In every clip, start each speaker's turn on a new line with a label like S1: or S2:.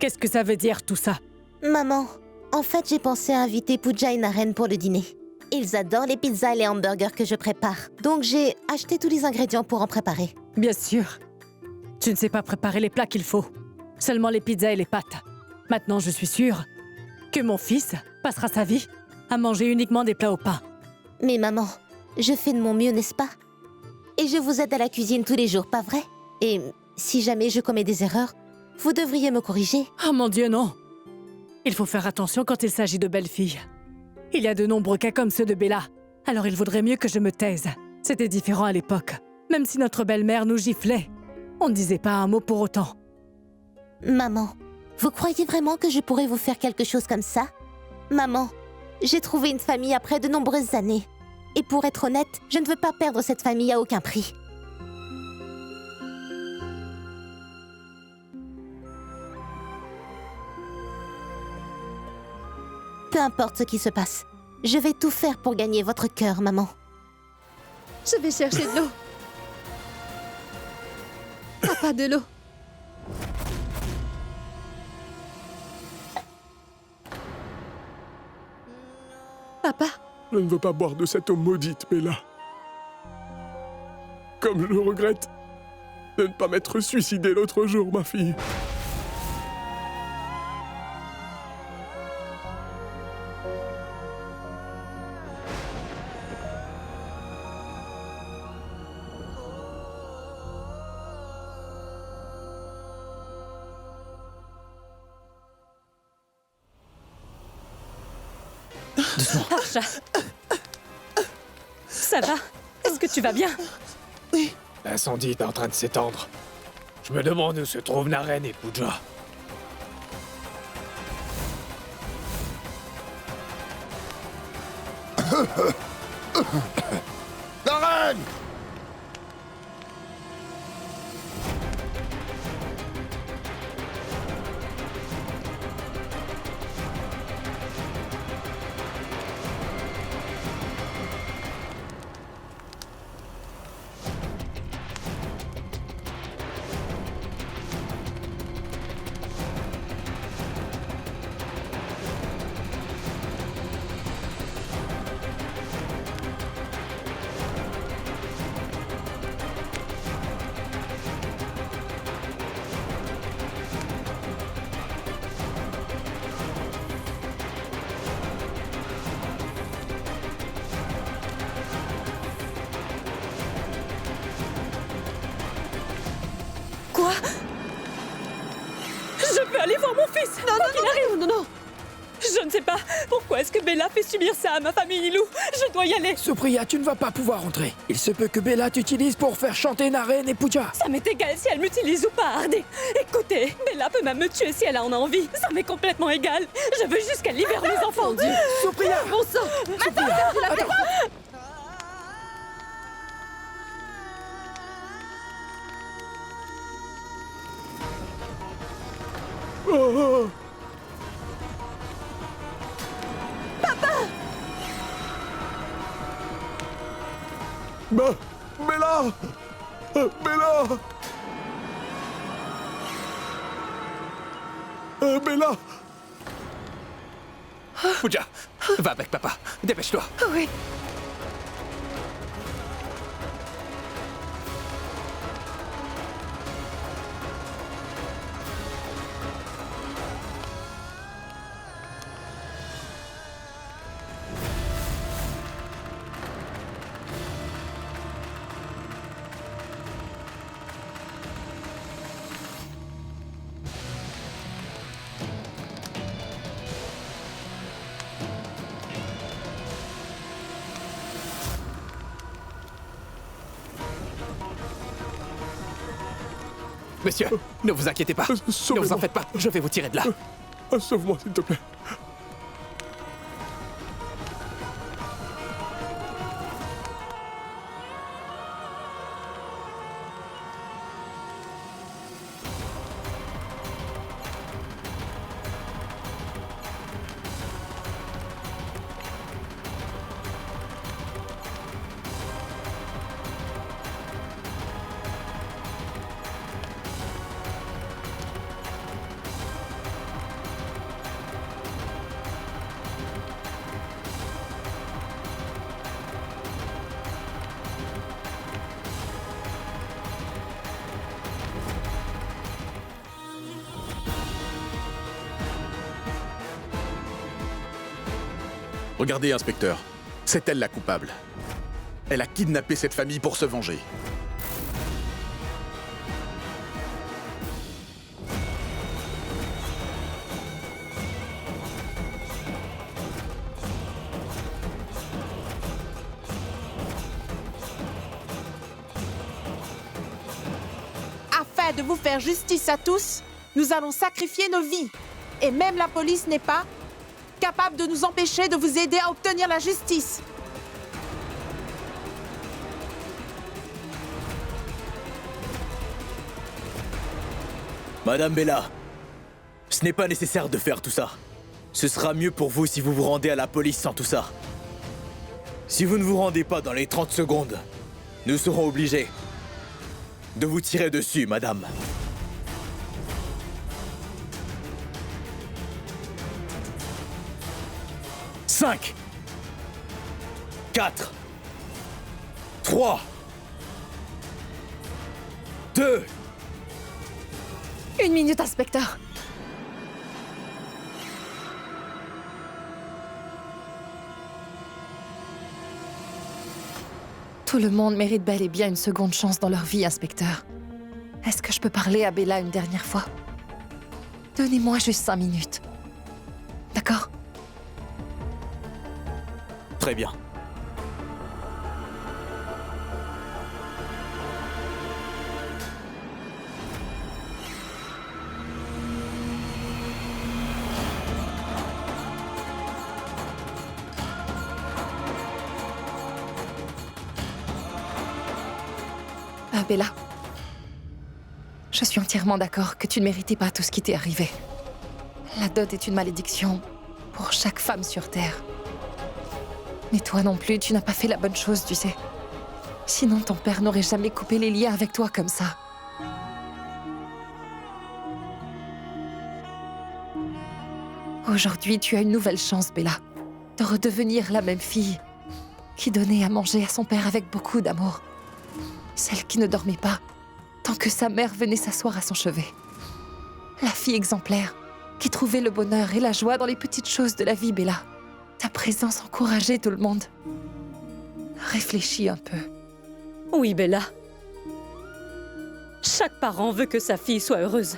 S1: Qu'est-ce que ça veut dire tout ça?
S2: Maman, en fait, j'ai pensé à inviter Pooja et Naren pour le dîner. Ils adorent les pizzas et les hamburgers que je prépare. Donc j'ai acheté tous les ingrédients pour en préparer.
S1: Bien sûr. Tu ne sais pas préparer les plats qu'il faut. Seulement les pizzas et les pâtes. Maintenant, je suis sûre que mon fils passera sa vie à manger uniquement des plats au pain.
S2: Mais maman, je fais de mon mieux, n'est-ce pas? Et je vous aide à la cuisine tous les jours, pas vrai? Et si jamais je commets des erreurs, vous devriez me corriger.
S1: Oh mon Dieu, non! Il faut faire attention quand il s'agit de belles filles. Il y a de nombreux cas comme ceux de Bella. Alors il vaudrait mieux que je me taise. C'était différent à l'époque. Même si notre belle-mère nous giflait, on ne disait pas un mot pour autant.
S2: Maman, vous croyez vraiment que je pourrais vous faire quelque chose comme ça? Maman, j'ai trouvé une famille après de nombreuses années. Et pour être honnête, je ne veux pas perdre cette famille à aucun prix. Peu importe ce qui se passe, je vais tout faire pour gagner votre cœur, maman.
S3: Je vais chercher de l'eau. Papa, de l'eau. Papa,
S4: Je ne veux pas boire de cette eau maudite, Bella. Comme je regrette de ne pas m'être suicidé l'autre jour, ma fille.
S1: Archa! Ça va? Est-ce que tu vas bien?
S5: L'incendie est en train de s'étendre. Je me demande où se trouvent Naren et Pooja.
S6: Naren!
S1: Quoi? Je veux aller voir mon fils!
S3: non, non, non.
S1: Je ne sais pas. Pourquoi est-ce que Bella fait subir ça à ma famille, Lilou? Je dois y aller.
S7: Supriya, tu ne vas pas pouvoir rentrer. Il se peut que Bella t'utilise pour faire chanter Naren et Pooja.
S1: Ça m'est égal si elle m'utilise ou pas, Hardy. Écoutez, Bella peut même me tuer si elle en a envie. Ça m'est complètement égal. Je veux juste qu'elle libère mes enfants.
S3: Mon Dieu.
S7: Supriya!
S3: Bon sang.
S7: Supriya, attends.
S4: Oh, Bella! Bella! Bella!
S5: Pooja, va avec papa. Dépêche-toi.
S3: Oui.
S5: Monsieur, ne vous inquiétez pas. Ne vous en
S4: Sauvez-moi.
S5: faites pas. Je vais vous tirer de là.
S4: Sauve-moi, s'il te plaît.
S6: Regardez, inspecteur. C'est elle la coupable. Elle a kidnappé cette famille pour se venger.
S8: Afin de vous faire justice à tous, nous allons sacrifier nos vies. Et même la police n'est pas capable de nous empêcher de vous aider à obtenir la justice.
S9: Madame Bella, ce n'est pas nécessaire de faire tout ça. Ce sera mieux pour vous si vous vous rendez à la police sans tout ça. Si vous ne vous rendez pas dans les 30 secondes, nous serons obligés de vous tirer dessus, madame. Cinq, 4, 3, 2.
S3: 1 minute, inspecteur. Tout le monde mérite bel et bien une seconde chance dans leur vie, inspecteur. Est-ce que je peux parler à Bella une dernière fois? Donnez-moi juste 5 minutes. D'accord?
S9: Très bien.
S3: Bella, je suis entièrement d'accord que tu ne méritais pas tout ce qui t'est arrivé. La dot est une malédiction pour chaque femme sur Terre. Mais toi non plus, tu n'as pas fait la bonne chose, tu sais. Sinon, ton père n'aurait jamais coupé les liens avec toi comme ça. Aujourd'hui, tu as une nouvelle chance, Bella, de redevenir la même fille qui donnait à manger à son père avec beaucoup d'amour. Celle qui ne dormait pas tant que sa mère venait s'asseoir à son chevet. La fille exemplaire qui trouvait le bonheur et la joie dans les petites choses de la vie, Bella. Ta présence encourageait tout le monde. Réfléchis un peu.
S10: Oui, Bella. Chaque parent veut que sa fille soit heureuse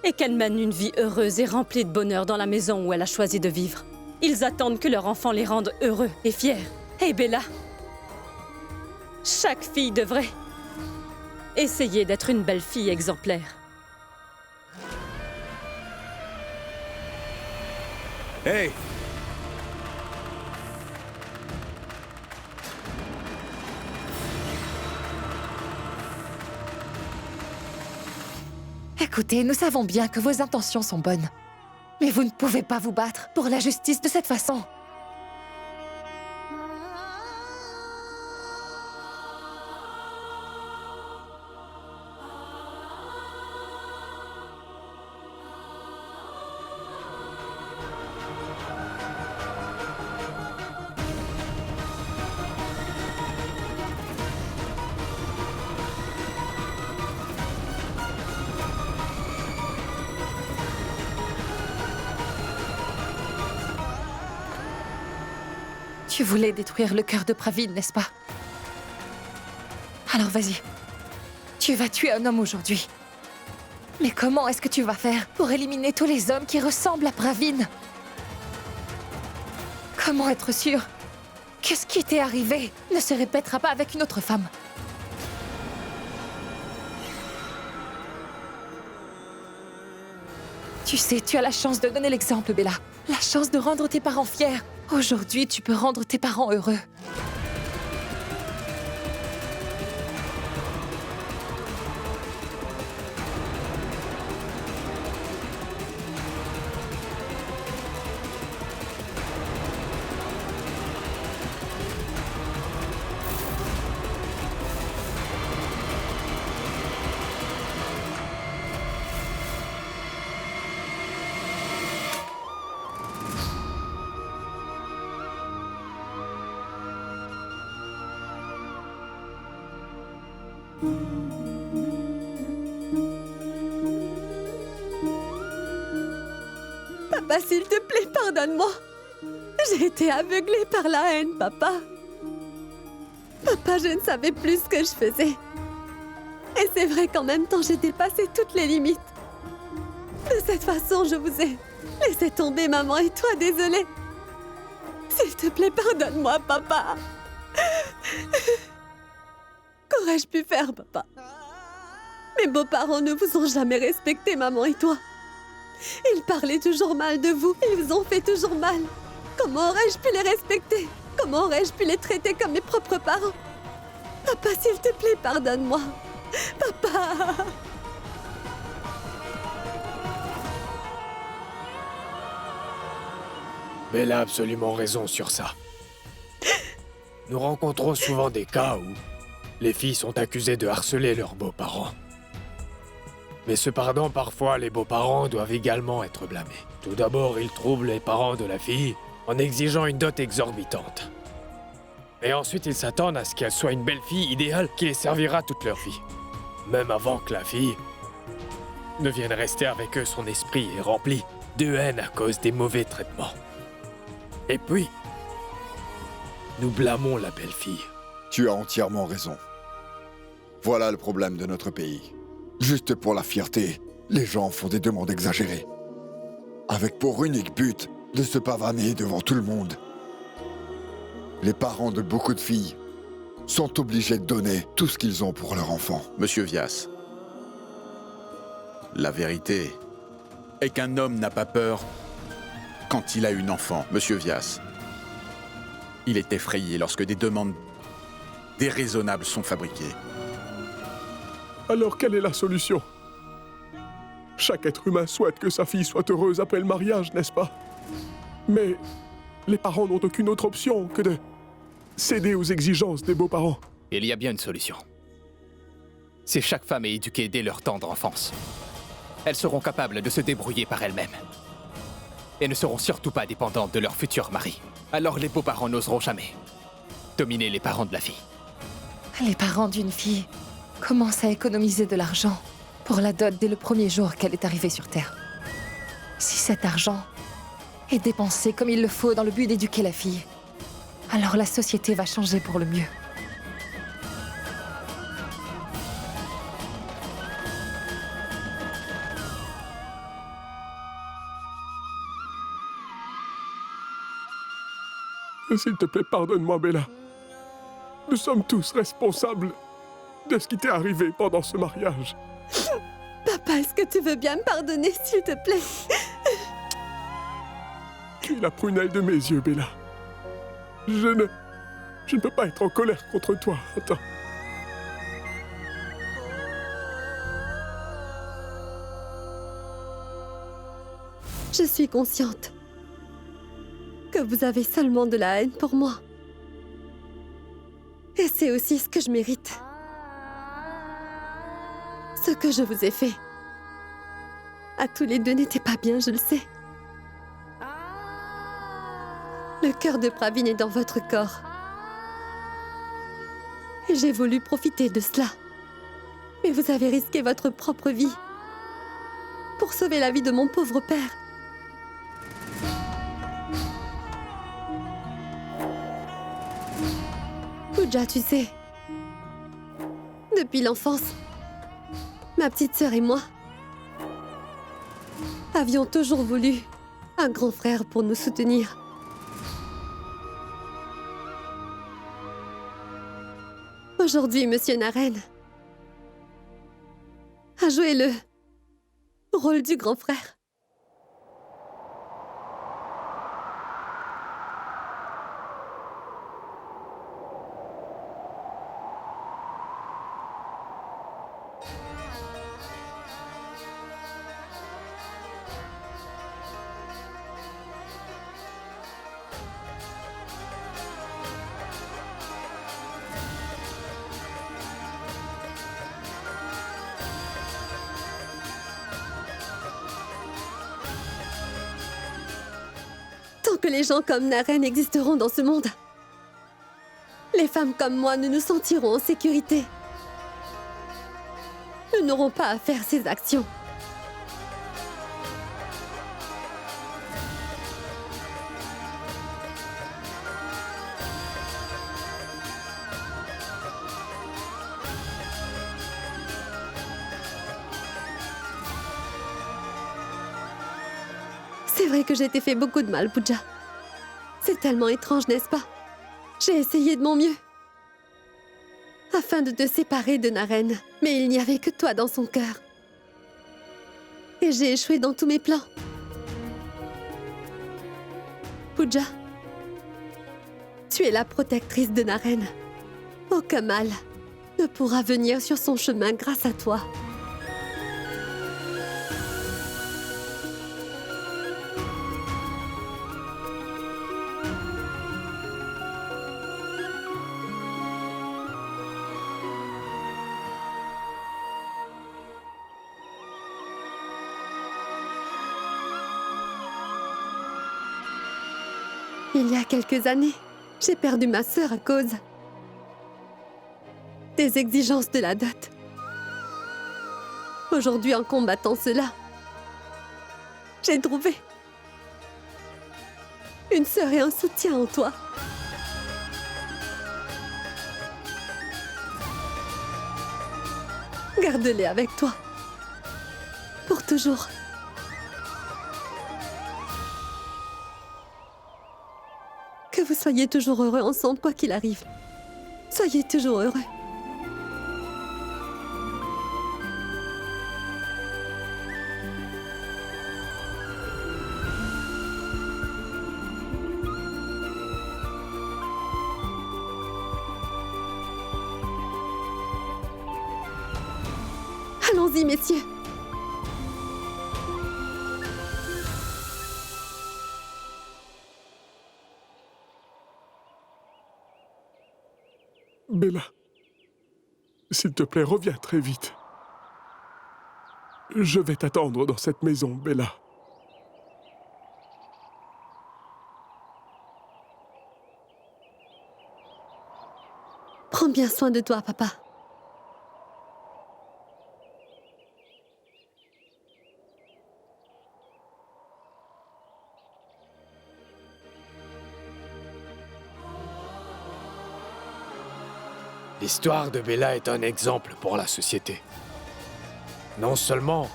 S10: et qu'elle mène une vie heureuse et remplie de bonheur dans la maison où elle a choisi de vivre. Ils attendent que leur enfant les rende heureux et fiers. Et Bella, chaque fille devrait essayer d'être une belle fille exemplaire.
S9: Hey!
S3: Écoutez, nous savons bien que vos intentions sont bonnes. Mais vous ne pouvez pas vous battre pour la justice de cette façon. Tu voulais détruire le cœur de Praveen, n'est-ce pas? Alors vas-y. Tu vas tuer un homme aujourd'hui. Mais comment est-ce que tu vas faire pour éliminer tous les hommes qui ressemblent à Praveen? Comment être sûr que ce qui t'est arrivé ne se répétera pas avec une autre femme? Tu sais, tu as la chance de donner l'exemple, Bella. La chance de rendre tes parents fiers. Aujourd'hui, tu peux rendre tes parents heureux. Papa, s'il te plaît, pardonne-moi.
S10: J'ai été aveuglée par la haine, papa. Papa, je ne savais plus ce que je faisais. Et c'est vrai qu'en même temps, j'ai dépassé toutes les limites. De cette façon, je vous ai laissé tomber, maman, et toi, désolée. S'il te plaît, pardonne-moi, papa. Qu'aurais-je pu faire, papa? Mes beaux-parents ne vous ont jamais respecté, maman et toi. Ils parlaient toujours mal de vous. Ils vous ont fait toujours mal. Comment aurais-je pu les respecter? Comment aurais-je pu les traiter comme mes propres parents? Papa, s'il te plaît, pardonne-moi. Papa!
S5: Bella a absolument raison sur ça. Nous rencontrons souvent des cas où les filles sont accusées de harceler leurs beaux-parents. Mais cependant, parfois, les beaux-parents doivent également être blâmés. Tout d'abord, ils troublent les parents de la fille en exigeant une dot exorbitante. Et ensuite, ils s'attendent à ce qu'elle soit une belle fille idéale qui les servira toute leur vie. Même avant que la fille ne vienne rester avec eux, son esprit est rempli de haine à cause des mauvais traitements. Et puis, nous blâmons la belle-fille.
S11: Tu as entièrement raison. Voilà le problème de notre pays. Juste pour la fierté, les gens font des demandes exagérées. Avec pour unique but de se pavaner devant tout le monde. Les parents de beaucoup de filles sont obligés de donner tout ce qu'ils ont pour leur enfant.
S6: Monsieur Vias, la vérité est qu'un homme n'a pas peur quand il a une enfant. Monsieur Vias, il est effrayé lorsque des demandes déraisonnables sont fabriquées.
S4: Alors quelle est la solution? Chaque être humain souhaite que sa fille soit heureuse après le mariage, n'est-ce pas? Mais les parents n'ont aucune autre option que de céder aux exigences des beaux-parents.
S12: Il y a bien une solution. Si chaque femme est éduquée dès leur tendre enfance, elles seront capables de se débrouiller par elles-mêmes. Et ne seront surtout pas dépendantes de leur futur mari. Alors les beaux-parents n'oseront jamais dominer les parents de la fille.
S3: Les parents d'une fille commencent à économiser de l'argent pour la dot dès le premier jour qu'elle est arrivée sur Terre. Si cet argent est dépensé comme il le faut dans le but d'éduquer la fille, alors la société va changer pour le mieux.
S4: S'il te plaît, pardonne-moi, Bella. Nous sommes tous responsables de ce qui t'est arrivé pendant ce mariage.
S10: Papa, est-ce que tu veux bien me pardonner, s'il te plaît?
S4: Tu es la prunelle de mes yeux, Bella. Je ne peux pas être en colère contre toi. Attends.
S10: Je suis consciente que vous avez seulement de la haine pour moi. Et c'est aussi ce que je mérite. Ce que je vous ai fait à tous les deux n'était pas bien, je le sais. Le cœur de Pravin est dans votre corps. Et j'ai voulu profiter de cela. Mais vous avez risqué votre propre vie pour sauver la vie de mon pauvre père. Pooja, tu sais, depuis l'enfance, ma petite sœur et moi avions toujours voulu un grand frère pour nous soutenir. Aujourd'hui, Monsieur Naren a joué le rôle du grand frère. Tant que les gens comme Naren existeront dans ce monde, les femmes comme moi nous nous sentirons en sécurité. Nous n'aurons pas à faire ces actions. C'est vrai que j'ai été fait beaucoup de mal, Pooja. C'est tellement étrange, n'est-ce pas? J'ai essayé de mon mieux. Afin de te séparer de Naren. Mais il n'y avait que toi dans son cœur. Et j'ai échoué dans tous mes plans. Pooja, tu es la protectrice de Naren. Aucun mal ne pourra venir sur son chemin grâce à toi. Il y a quelques années, j'ai perdu ma sœur à cause des exigences de la dot. Aujourd'hui, en combattant cela, j'ai trouvé une sœur et un soutien en toi. Garde-les avec toi. Pour toujours. Que vous soyez toujours heureux ensemble, quoi qu'il arrive. Soyez toujours heureux. Allons-y, messieurs.
S4: Bella, s'il te plaît, reviens très vite. Je vais t'attendre dans cette maison, Bella.
S10: Prends bien soin de toi, papa.
S5: L'histoire de Bella est un exemple pour la société. Non seulement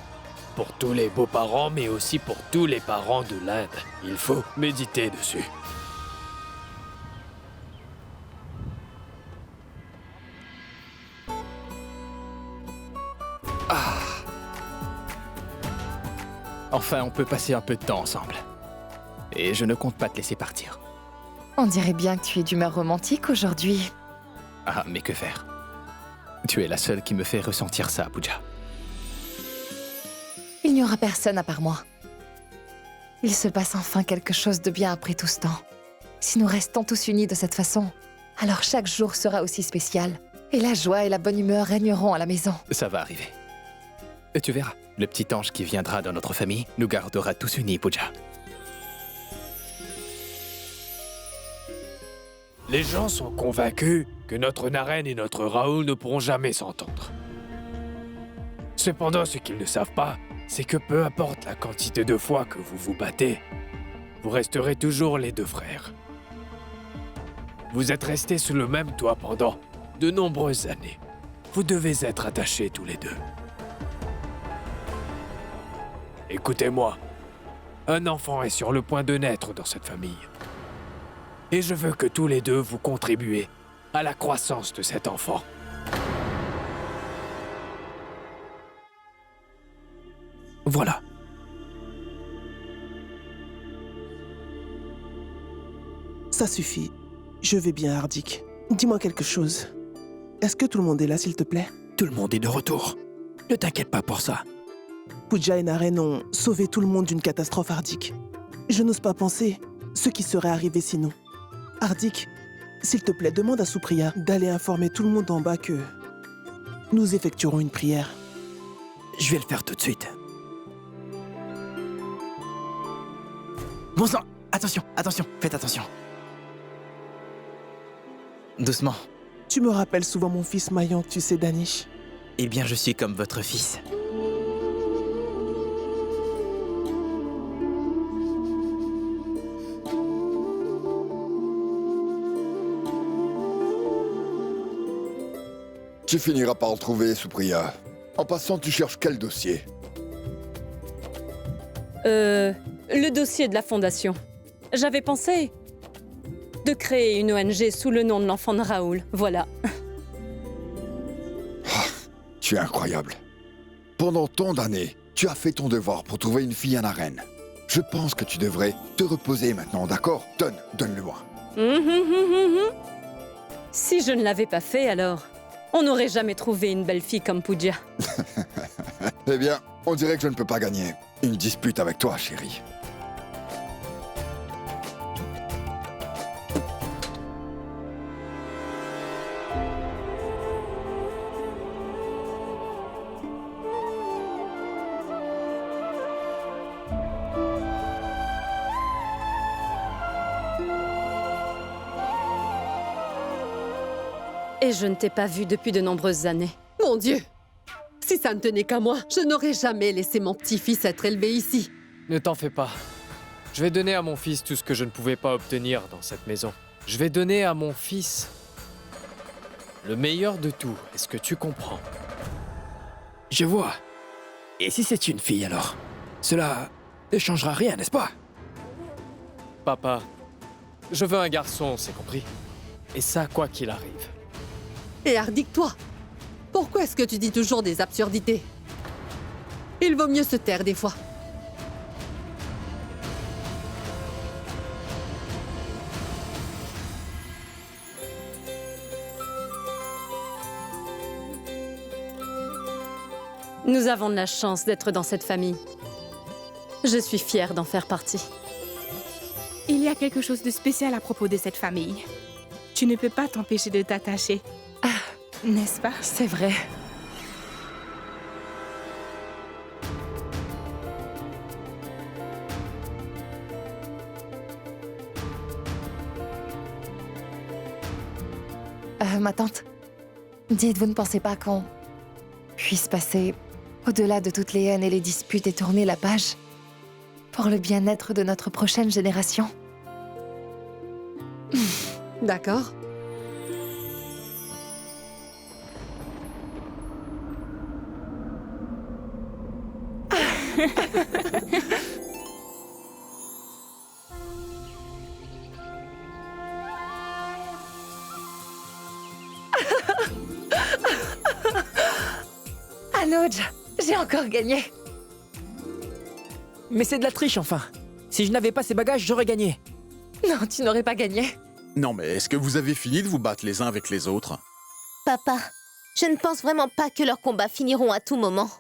S5: pour tous les beaux-parents, mais aussi pour tous les parents de l'Inde. Il faut méditer dessus.
S12: Enfin, on peut passer un peu de temps ensemble. Et je ne compte pas te laisser partir.
S3: On dirait bien que tu es d'humeur romantique aujourd'hui.
S12: Ah, mais que faire? Tu es la seule qui me fait ressentir ça, Pooja.
S3: Il n'y aura personne à part moi. Il se passe enfin quelque chose de bien après tout ce temps. Si nous restons tous unis de cette façon, alors chaque jour sera aussi spécial. Et la joie et la bonne humeur régneront à la maison.
S12: Ça va arriver. Et tu verras, le petit ange qui viendra dans notre famille nous gardera tous unis, Pooja.
S5: Les gens sont convaincus que notre Naren et notre Raoul ne pourront jamais s'entendre. Cependant, ce qu'ils ne savent pas, c'est que peu importe la quantité de fois que vous vous battez, vous resterez toujours les deux frères. Vous êtes restés sous le même toit pendant de nombreuses années. Vous devez être attachés tous les deux. Écoutez-moi, un enfant est sur le point de naître dans cette famille. Et je veux que tous les deux vous contribuez à la croissance de cet enfant.
S12: Voilà.
S13: Ça suffit. Je vais bien, Hardik. Dis-moi quelque chose. Est-ce que tout le monde est là, s'il te plaît?
S7: Tout le monde est de retour. Ne t'inquiète pas pour ça.
S13: Pooja et Naren ont sauvé tout le monde d'une catastrophe, Hardik. Je n'ose pas penser ce qui serait arrivé sinon. Hardik, s'il te plaît, demande à Supriya d'aller informer tout le monde en bas que nous effectuerons une prière.
S7: Je vais le faire tout de suite. Bon sang, attention, attention, faites attention. Doucement.
S13: Tu me rappelles souvent mon fils Mayank, tu sais, Danish.
S7: Eh bien, je suis comme votre fils.
S11: Tu finiras par en trouver, Supriya. En passant, tu cherches quel dossier?
S10: le dossier de la fondation. J'avais pensé de créer une ONG sous le nom de l'enfant de Raoul. Voilà.
S11: Tu es incroyable. Pendant tant d'années, tu as fait ton devoir pour trouver une fille à Naren. Je pense que tu devrais te reposer maintenant, d'accord? Donne-le-moi.
S10: Si je ne l'avais pas fait, alors, on n'aurait jamais trouvé une belle fille comme Pooja.
S11: Eh bien, on dirait que je ne peux pas gagner une dispute avec toi, chérie.
S10: Et je ne t'ai pas vue depuis de nombreuses années.
S3: Mon Dieu! Si ça ne tenait qu'à moi, je n'aurais jamais laissé mon petit-fils être élevé ici.
S5: Ne t'en fais pas. Je vais donner à mon fils tout ce que je ne pouvais pas obtenir dans cette maison. Je vais donner à mon fils le meilleur de tout. Est-ce que tu comprends?
S7: Je vois. Et si c'est une fille alors? Cela ne changera rien, n'est-ce pas?
S5: Papa, je veux un garçon, c'est compris? Et ça, quoi qu'il arrive.
S3: Et Hardik, toi, pourquoi est-ce que tu dis toujours des absurdités? Il vaut mieux se taire des fois.
S10: Nous avons de la chance d'être dans cette famille. Je suis fière d'en faire partie.
S14: Il y a quelque chose de spécial à propos de cette famille. Tu ne peux pas t'empêcher de t'attacher. N'est-ce pas?
S3: C'est vrai.
S15: Ma tante, dites, vous ne pensez pas qu'on puisse passer au-delà de toutes les haines et les disputes et tourner la page pour le bien-être de notre prochaine génération?
S3: D'accord.
S15: Anuj, j'ai encore gagné.
S7: Mais c'est de la triche, enfin. Si je n'avais pas ces bagages, j'aurais gagné.
S15: Non, tu n'aurais pas gagné.
S6: Non, mais est-ce que vous avez fini de vous battre les uns avec les autres?
S2: Papa, je ne pense vraiment pas que leurs combats finiront à tout moment.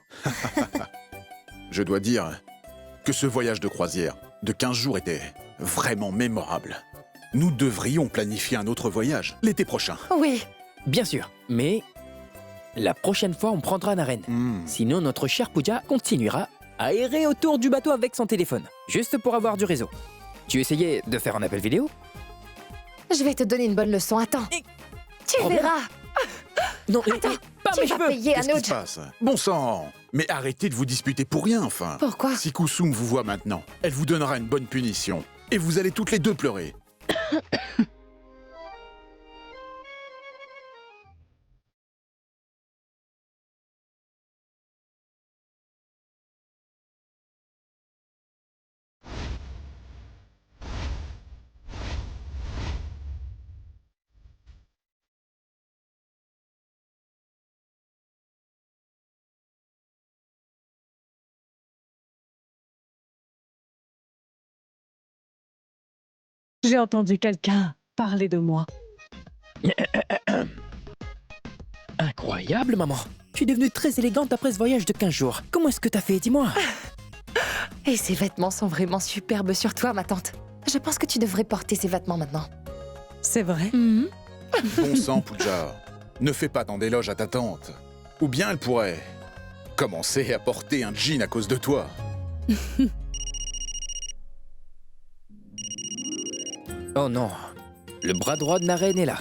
S6: Je dois dire que ce voyage de croisière de 15 jours était vraiment mémorable. Nous devrions planifier un autre voyage l'été prochain.
S15: Oui.
S7: Bien sûr, mais la prochaine fois, on prendra Naren. Sinon, notre cher Pooja continuera à errer autour du bateau avec son téléphone, juste pour avoir du réseau. Tu essayais de faire un appel vidéo?
S15: Je vais te donner une bonne leçon. Attends. Tu verras.
S7: Non,
S15: attends.
S7: Pas mes
S15: tu vas
S7: cheveux.
S15: payer,
S6: Qu'est-ce qui
S15: Anuj.
S6: se passe? Bon sang! Mais arrêtez de vous disputer pour rien, enfin.
S15: Pourquoi?
S6: Si Kusum vous voit maintenant, elle vous donnera une bonne punition. Et vous allez toutes les deux pleurer.
S1: J'ai entendu quelqu'un parler de moi.
S7: Incroyable, maman. Tu es devenue très élégante après ce voyage de 15 jours. Comment est-ce que t'as fait? Dis-moi.
S15: Et ces vêtements sont vraiment superbes sur toi, ma tante. Je pense que tu devrais porter ces vêtements maintenant.
S1: C'est vrai?
S6: Bon sang, Pooja. Ne fais pas tant d'éloges à ta tante. Ou bien elle pourrait commencer à porter un jean à cause de toi.
S7: Oh non. Le bras droit de Naren est là.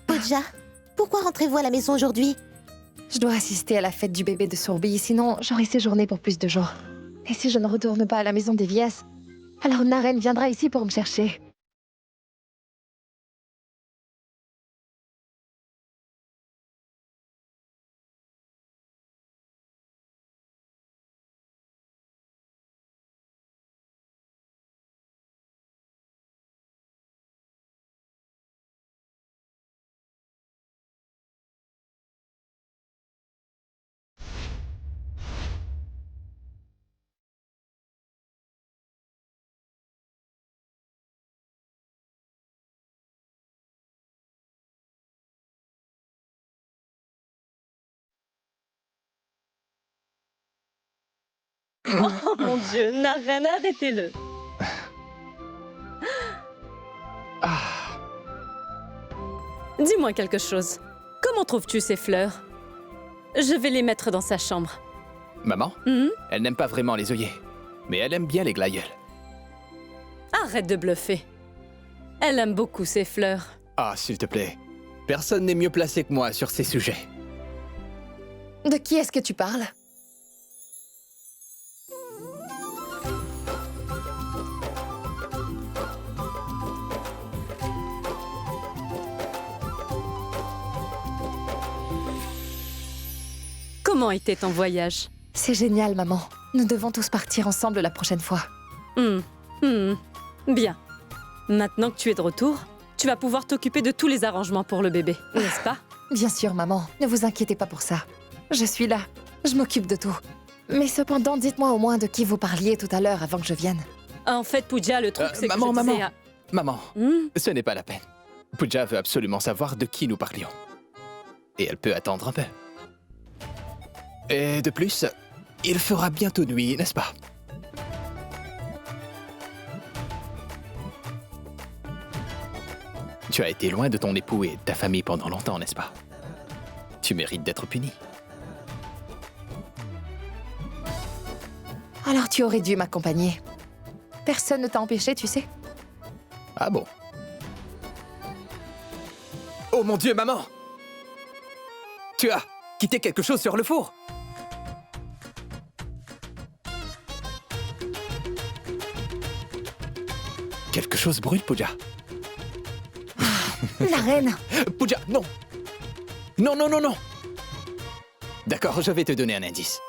S2: Pooja, pourquoi rentrez-vous à la maison aujourd'hui?
S15: Je dois assister à la fête du bébé de Sourbi, sinon j'aurai séjourné pour plus de jours. Et si je ne retourne pas à la maison des Vias, alors Naren viendra ici pour me chercher.
S10: Oh mon Dieu, Naren, arrêtez-le.
S16: Dis-moi quelque chose. Comment trouves-tu ces fleurs? Je vais les mettre dans sa chambre.
S12: Maman, elle n'aime pas vraiment les œillets, mais elle aime bien les glaïeuls.
S16: Arrête de bluffer. Elle aime beaucoup ces fleurs.
S12: Ah, s'il te plaît. Personne n'est mieux placé que moi sur ces sujets.
S15: De qui est-ce que tu parles?
S16: Comment était ton voyage?
S15: C'est génial, maman. Nous devons tous partir ensemble la prochaine fois.
S16: Bien. Maintenant que tu es de retour, tu vas pouvoir t'occuper de tous les arrangements pour le bébé, n'est-ce pas?
S15: Bien sûr, maman. Ne vous inquiétez pas pour ça. Je suis là. Je m'occupe de tout. Mais cependant, dites-moi au moins de qui vous parliez tout à l'heure avant que je vienne.
S16: En fait, Pooja, le truc, c'est que
S12: maman,
S16: je disais à-
S12: Maman, ce n'est pas la peine. Pooja veut absolument savoir de qui nous parlions. Et elle peut attendre un peu. Et de plus, il fera bientôt nuit, n'est-ce pas? Tu as été loin de ton époux et de ta famille pendant longtemps, n'est-ce pas? Tu mérites d'être puni.
S15: Alors tu aurais dû m'accompagner. Personne ne t'a empêché, tu sais.
S12: Ah bon? Oh mon Dieu, maman! Tu as quitté quelque chose sur le four? Quelque chose brûle, Pooja.
S15: La reine!
S12: Pooja, non! Non, non, non, non! D'accord, je vais te donner un indice.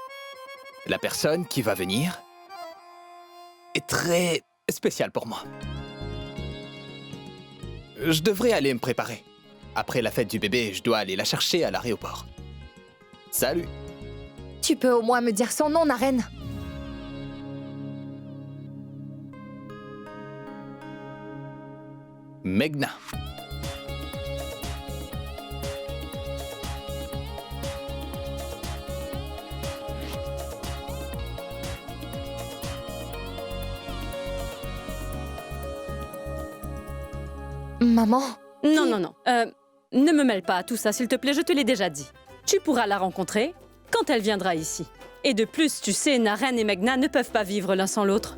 S12: La personne qui va venir est très spéciale pour moi. Je devrais aller me préparer. Après la fête du bébé, je dois aller la chercher à l'aéroport. Salut!
S15: Tu peux au moins me dire son nom, Naren?
S12: Meghna.
S15: Maman?
S16: Non, non, non. Ne me mêle pas à tout ça, s'il te plaît, je te l'ai déjà dit. Tu pourras la rencontrer quand elle viendra ici. Et de plus, tu sais, Naren et Meghna ne peuvent pas vivre l'un sans l'autre.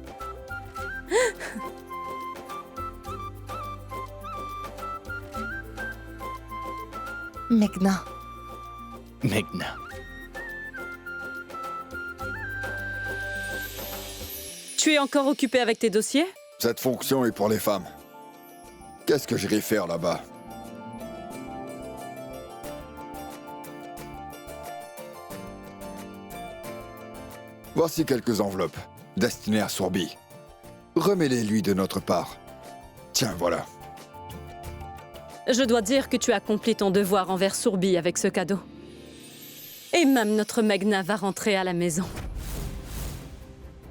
S15: Meghna.
S12: Meghna.
S16: Tu es encore occupé avec tes dossiers?
S11: Cette fonction est pour les femmes. Qu'est-ce que j'irai faire là-bas? Voici quelques enveloppes, destinées à Sourbi. Remets-les-lui de notre part. Tiens, voilà.
S16: Je dois dire que tu as accompli ton devoir envers Sourbi avec ce cadeau. Et même notre Meghna va rentrer à la maison.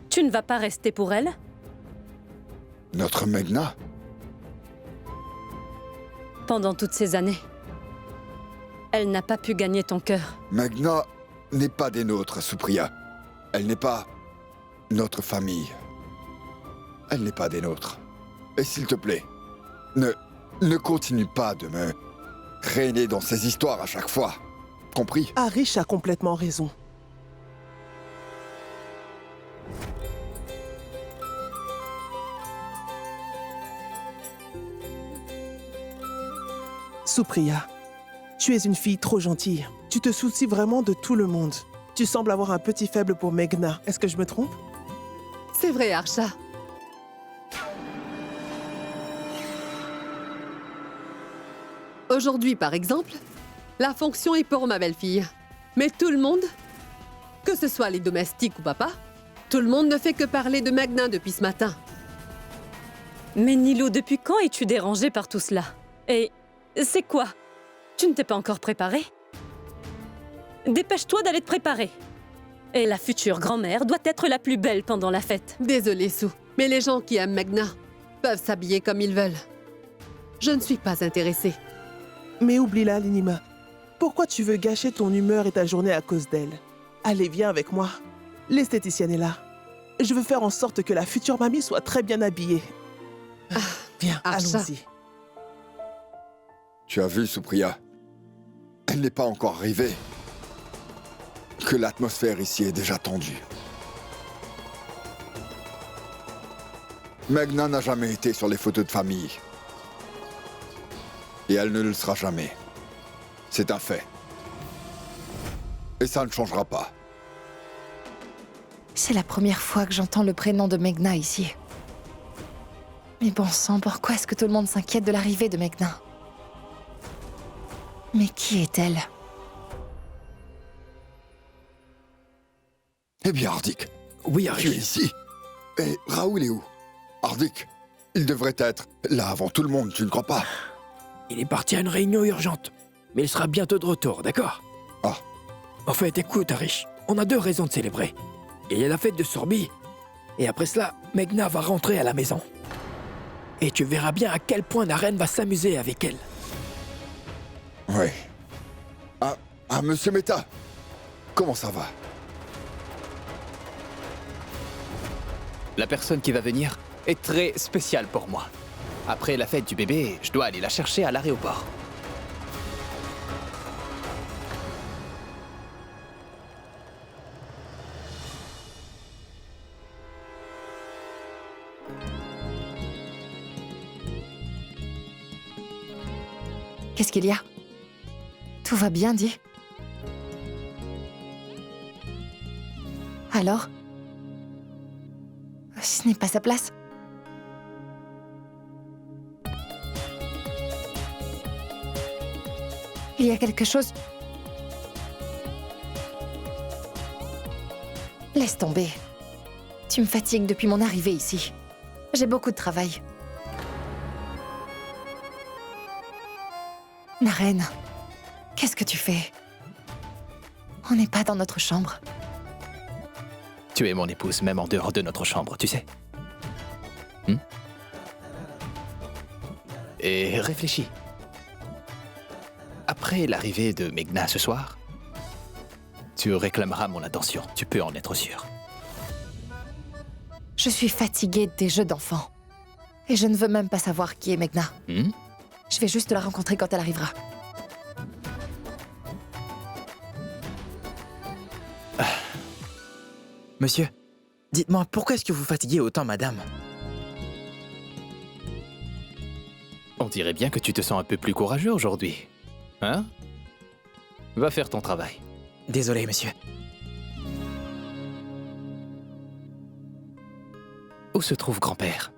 S16: Tu ne vas pas rester pour elle?
S11: Notre Meghna?
S16: Pendant toutes ces années, elle n'a pas pu gagner ton cœur.
S11: Meghna n'est pas des nôtres, Supriya. Elle n'est pas notre famille. Elle n'est pas des nôtres. Et s'il te plaît, ne continue pas de me traîner dans ces histoires à chaque fois. Compris?
S13: Arish a complètement raison. Supriya, tu es une fille trop gentille. Tu te soucies vraiment de tout le monde. Tu sembles avoir un petit faible pour Meghna. Est-ce que je me trompe?
S10: C'est vrai, Arsha. Aujourd'hui, par exemple, la fonction est pour ma belle-fille. Mais tout le monde, que ce soit les domestiques ou papa, tout le monde ne fait que parler de Meghna depuis ce matin.
S16: Mais Nilo, depuis quand es-tu dérangée par tout cela? Et c'est quoi? Tu ne t'es pas encore préparée? Dépêche-toi d'aller te préparer. Et la future grand-mère doit être la plus belle pendant la fête.
S10: Désolée, Sue, mais les gens qui aiment Meghna peuvent s'habiller comme ils veulent. Je ne suis pas intéressée.
S13: Mais oublie-la, Linima. Pourquoi tu veux gâcher ton humeur et ta journée à cause d'elle? Allez, viens avec moi. L'esthéticienne est là. Je veux faire en sorte que la future mamie soit très bien habillée. Viens,
S10: Arsha.
S13: allons-y.
S11: Tu as vu, Supriya? Elle n'est pas encore arrivée. Que l'atmosphère ici est déjà tendue. Meghna n'a jamais été sur les photos de famille. Et elle ne le sera jamais. C'est un fait. Et ça ne changera pas.
S15: C'est la première fois que j'entends le prénom de Meghna ici. Mais bon sang, pourquoi est-ce que tout le monde s'inquiète de l'arrivée de Meghna? Mais qui est-elle?
S11: Eh bien, Hardik.
S7: Oui,
S11: Tu es
S7: Arish.
S11: ici. Et Raoul est où? Hardik, il devrait être là avant tout le monde, tu ne crois pas?
S7: Il est parti à une réunion urgente. Mais il sera bientôt de retour, d'accord?
S11: Ah.
S7: En fait, écoute, Arish, on a deux raisons de célébrer. Il y a la fête de Sorbi, et après cela, Meghna va rentrer à la maison. Et tu verras bien à quel point Naren va s'amuser avec elle.
S11: Oui. Ah, monsieur Mehta. Comment ça va?
S12: La personne qui va venir est très spéciale pour moi. Après la fête du bébé, je dois aller la chercher à l'aéroport.
S15: Qu'est-ce qu'il y a? Tout va bien, dis. Alors? Ce n'est pas sa place? Il y a quelque chose? Laisse tomber. Tu me fatigues depuis mon arrivée ici. J'ai beaucoup de travail. Naren, qu'est-ce que tu fais? On n'est pas dans notre chambre.
S12: Tu es mon épouse, même en dehors de notre chambre, tu sais. Et réfléchis. Après l'arrivée de Meghna ce soir, tu réclameras mon attention, tu peux en être sûr.
S15: Je suis fatiguée des jeux d'enfants. Et je ne veux même pas savoir qui est Meghna. Je vais juste la rencontrer quand elle arrivera.
S17: Monsieur, dites-moi, pourquoi est-ce que vous fatiguez autant madame?
S12: On dirait bien que tu te sens un peu plus courageux aujourd'hui. Hein? Va faire ton travail.
S17: Désolé, monsieur.
S12: Où se trouve grand-père?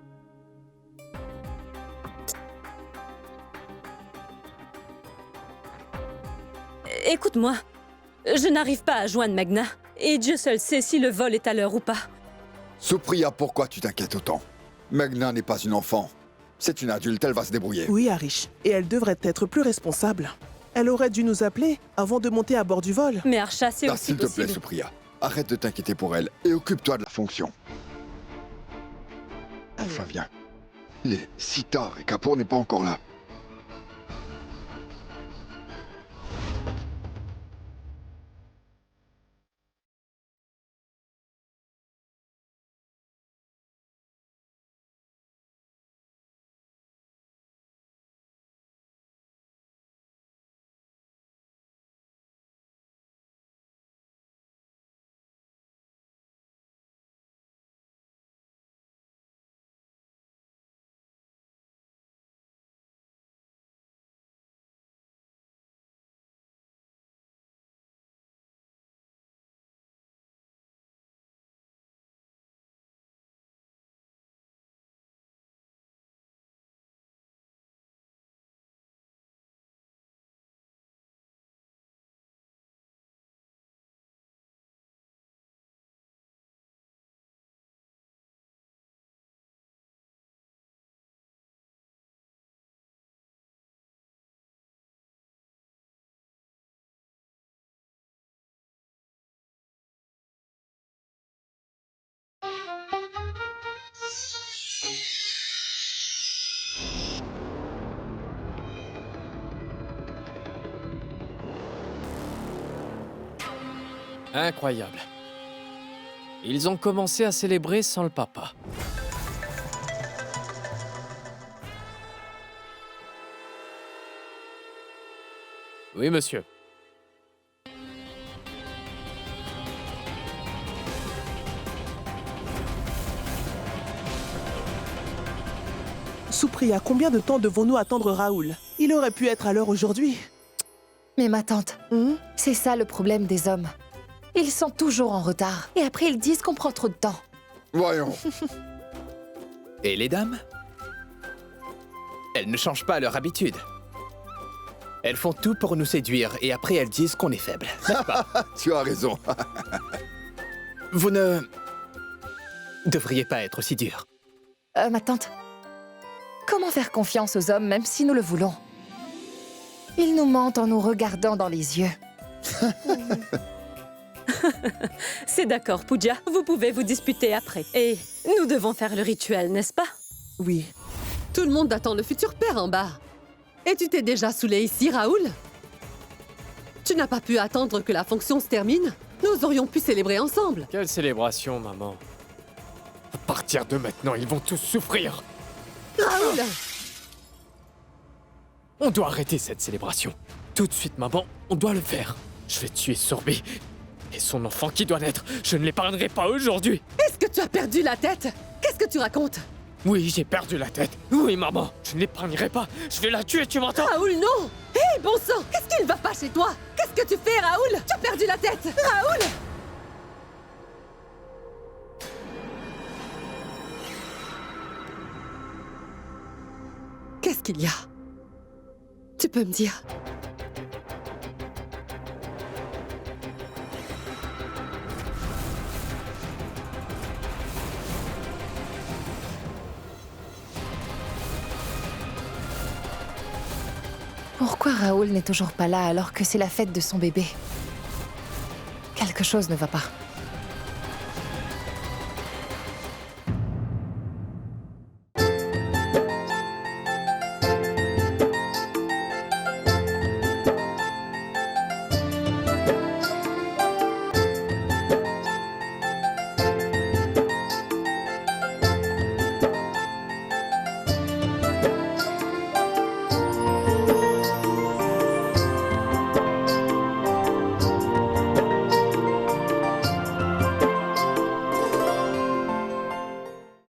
S16: Écoute-moi, je n'arrive pas à joindre Meghna. Et Dieu seul sait si le vol est à l'heure ou pas.
S11: Supriya, pourquoi tu t'inquiètes autant? Meghna n'est pas une enfant. C'est une adulte, elle va se débrouiller.
S13: Oui, Arish. Et elle devrait être plus responsable. Elle aurait dû nous appeler avant de monter à bord du vol.
S16: Mais Arsha, c'est aussi
S11: s'il te
S16: possible.
S11: plaît, Supriya. Arrête de t'inquiéter pour elle et occupe-toi de la fonction. Enfin, viens. Il est si tard et Kapoor n'est pas encore là.
S5: Incroyable. Ils ont commencé à célébrer sans le papa. Oui, monsieur.
S13: Supriya, combien de temps devons-nous attendre Raoul? Il aurait pu être à l'heure aujourd'hui.
S15: Mais ma tante, c'est ça le problème des hommes. Ils sont toujours en retard. Et après, ils disent qu'on prend trop de temps.
S11: Voyons.
S12: Et les dames? Elles ne changent pas leur habitude. Elles font tout pour nous séduire et après elles disent qu'on est faible, n'est-ce pas?
S11: Tu as raison.
S12: Vous ne devriez pas être si dur.
S15: Ma tante, comment faire confiance aux hommes même si nous le voulons? Ils nous mentent en nous regardant dans les yeux.
S16: C'est d'accord, Pooja. Vous pouvez vous disputer après. Et nous devons faire le rituel, n'est-ce pas?
S13: Oui.
S10: Tout le monde attend le futur père en bas. Et tu t'es déjà saoulé ici, Raoul? Tu n'as pas pu attendre que la fonction se termine? Nous aurions pu célébrer ensemble.
S5: Quelle célébration, maman. À partir de maintenant, ils vont tous souffrir.
S10: Raoul!
S5: On doit arrêter cette célébration. Tout de suite, maman, on doit le faire. Je vais tuer Sorbi. Et son enfant qui doit naître, je ne l'épargnerai pas aujourd'hui.
S10: Est-ce que tu as perdu la tête? Qu'est-ce que tu racontes?
S5: Oui, j'ai perdu la tête. Oui, maman, je ne l'épargnerai pas. Je vais la tuer, tu m'entends?
S10: Raoul, non! Hé, bon sang! Qu'est-ce qui ne va pas chez toi? Qu'est-ce que tu fais, Raoul? Tu as perdu la tête! Raoul! Qu'est-ce qu'il y a? Tu peux me dire?
S15: Pourquoi Raoul n'est toujours pas là alors que c'est la fête de son bébé? Quelque chose ne va pas.